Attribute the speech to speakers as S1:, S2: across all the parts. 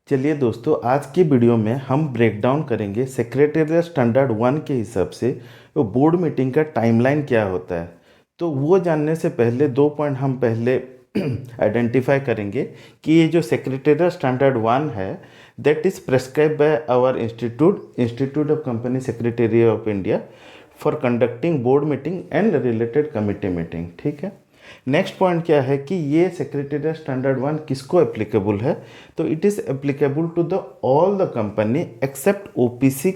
S1: चलिए दोस्तों, आज की वीडियो में हम ब्रेक डाउन करेंगे सेक्रेटेरिएट स्टैंडर्ड 1 के हिसाब से वो बोर्ड मीटिंग का टाइमलाइन क्या होता है। तो वो जानने से पहले दो पॉइंट हम पहले आइडेंटिफाई करेंगे कि ये जो सेक्रेटेरिएट स्टैंडर्ड 1 है that is prescribe by our institute of company secretary of India for conducting board meeting and related committee meeting. ठीक है। नेक्स्ट पॉइंट क्या है कि ये सेक्रेटेरिएट स्टैंडर्ड 1 किसको एप्लीकेबल है, तो it is applicable to the all the company except OPC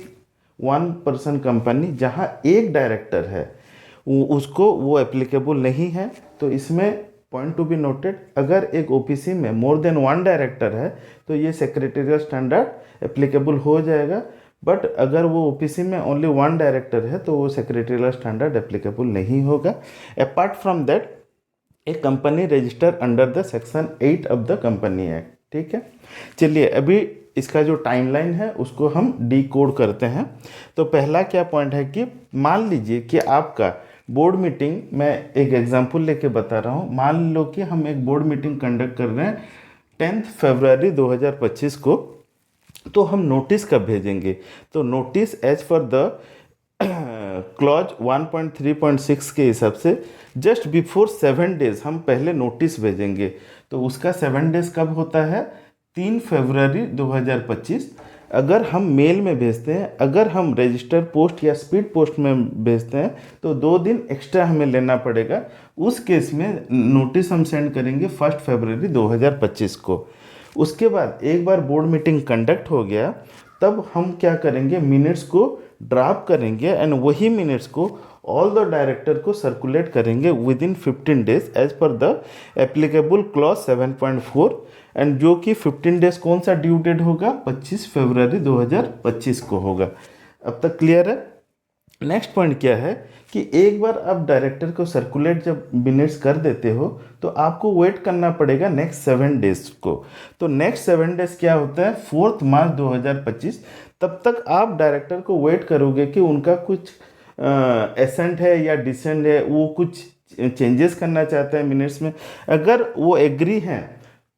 S1: 1% company जहाँ एक डायरेक्टर है उसको वो एप्लीकेबल नहीं है। तो इसमें पॉइंट टू बी नोटेड, अगर एक ओपीसी में मोर देन 1 डायरेक्टर है तो ये सेक्रेटेरिएट स्टैंडर्ड एप्लीकेबल हो जाएगा, बट अगर वो ओपीसी में ओनली 1 डायरेक्टर है तो वो सेक्रेटेरिएट स्टैंडर्ड एप्लीकेबल नहीं होगा। Apart from that A company register under the section 8 of the company act. ठीक है। चलिए अभी इसका जो टाइमलाइन है उसको हम डिकोड करते हैं। तो पहला क्या पॉइंट है कि मान लीजिए कि आपका बोर्ड मीटिंग, मैं एक एग्जांपल लेके बता रहा हूँ। मान लो कि हम एक बोर्ड मीटिंग कंडक्ट कर रहे हैं 10 फरवरी 2025 को, तो हम नोटिस कब भेजेंगे, तो notice as per the clause 1.3.6 के हिसाब से जस्ट बिफोर 7 डेज हम पहले नोटिस भेजेंगे। तो उसका 7 डेज कब होता है, 3 फरवरी 2025। अगर हम मेल में भेजते हैं, अगर हम रजिस्टर पोस्ट या स्पीड पोस्ट में भेजते हैं तो 2 दिन एक्स्ट्रा हमें लेना पड़ेगा। उस केस में नोटिस हम सेंड करेंगे 1 फरवरी 2025 को। उसके बाद एक बार बोर्ड मीटिंग कंडक्ट हो गया तब हम क्या करेंगे, मिनट्स को ड्राफ्ट करेंगे एंड वही मिनट्स को ऑल द डायरेक्टर को सर्कुलेट करेंगे within 15 days as per the applicable clause 7.4, and जो कि 15 डेज कौन सा ड्यू डेट होगा, 25 फरवरी 2025 को होगा। अब तक क्लियर है। नेक्स्ट पॉइंट क्या है कि एक बार आप डायरेक्टर को सर्कुलेट जब मिनट्स कर देते हो तो आपको वेट करना पड़ेगा नेक्स्ट 7 डेज को। तो नेक्स्ट 7 डेज क्या होता है, 4 मार्च 2025। तब तक आप डायरेक्टर को वेट करोगे कि उनका कुछ एसेंट है या डिसेंट है, वो कुछ चेंजेस करना चाहते हैं मिनट्स में। अगर वो एग्री हैं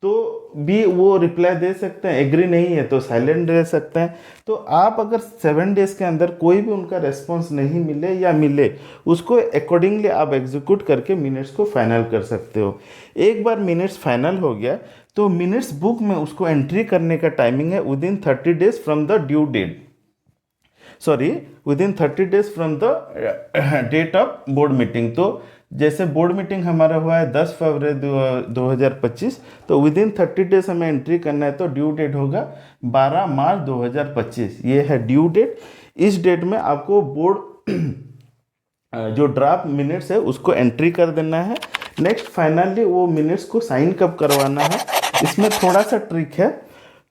S1: तो भी वो रिप्लाई दे सकते हैं, एग्री नहीं है तो साइलेंट रह सकते हैं। तो आप अगर 7 डेज के अंदर कोई भी उनका रेस्पॉन्स नहीं मिले या मिले, उसको अकॉर्डिंगली आप एग्जीक्यूट करके मिनट्स को फाइनल कर सकते हो। एक बार मिनट्स फाइनल हो गया तो मिनट्स बुक में उसको एंट्री करने का टाइमिंग है within 30 days from the due date, sorry within 30 days from the date of board meeting. तो जैसे बोर्ड मीटिंग हमारा हुआ है 10 फरवरी 2025, तो विद इन 30 डेज हमें एंट्री करना है, तो ड्यू डेट होगा 12 मार्च 2025। ये है ड्यू डेट। इस डेट में आपको बोर्ड जो ड्राफ्ट मिनट्स है उसको एंट्री कर देना है। नेक्स्ट फाइनली वो मिनट्स को साइन कब करवाना है, इसमें थोड़ा सा ट्रिक है।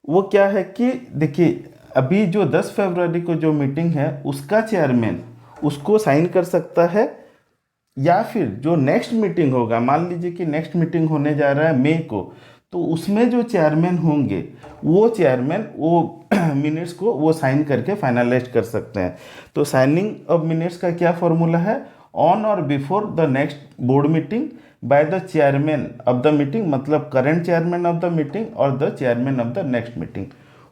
S1: वो क्या है कि देखिए, अभी जो 10 फरवरी को जो मीटिंग है उसका चेयरमैन उसको साइन कर सकता है, या फिर जो नेक्स्ट मीटिंग होगा, मान लीजिए कि नेक्स्ट मीटिंग होने जा रहा है मई को, तो उसमें जो चेयरमैन होंगे वो चेयरमैन वो मिनट्स को वो साइन करके फाइनलाइज कर सकते हैं। तो साइनिंग ऑफ मिनट्स का क्या फॉर्मूला है, ऑन और before the next board meeting by the chairman of the meeting, मतलब current chairman of the meeting और the chairman of the next meeting.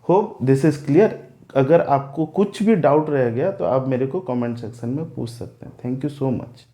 S1: Hope this is clear. अगर आपको कुछ भी डाउट रह गया तो आप मेरे को कमेंट सेक्शन में पूछ सकते हैं। Thank you so much.